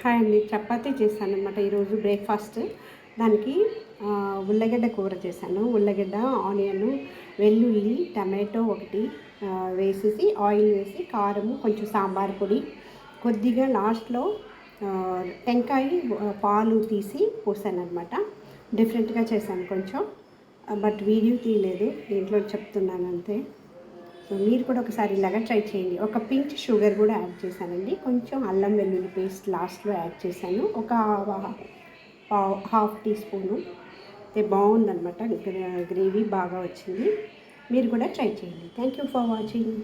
Hi అండి. చపాతీ చేశాననమాట ఈరోజు బ్రేక్ఫాస్ట్. దానికి ఉల్లగడ్డ కూర చేశాను. ఉల్లగడ్డ, ఆనియన్, వెల్లుల్లి, టమాటో ఒకటి వేసేసి ఆయిల్ వేసి కారము, కొంచెం సాంబార్ పొడి, కొద్దిగా లాస్ట్లో టెంకాయ పాలు తీసి పోసానమాట. డిఫరెంట్గా చేశాను కొంచెం, బట్ వీడియో తీయలేదు, దీంట్లో చెప్తున్నాను అంతే. సో మీరు కూడా ఒకసారి ఇలాగా ట్రై చేయండి. ఒక పించ్ షుగర్ కూడా యాడ్ చేశానండి. కొంచెం అల్లం వెల్లుల్లి పేస్ట్ లాస్ట్లో యాడ్ చేశాను, ఒక హాఫ్ టీ స్పూను. అయితే బాగుందనమాట, గ్రేవీ బాగా వచ్చింది. మీరు కూడా ట్రై చేయండి. Thank you for watching.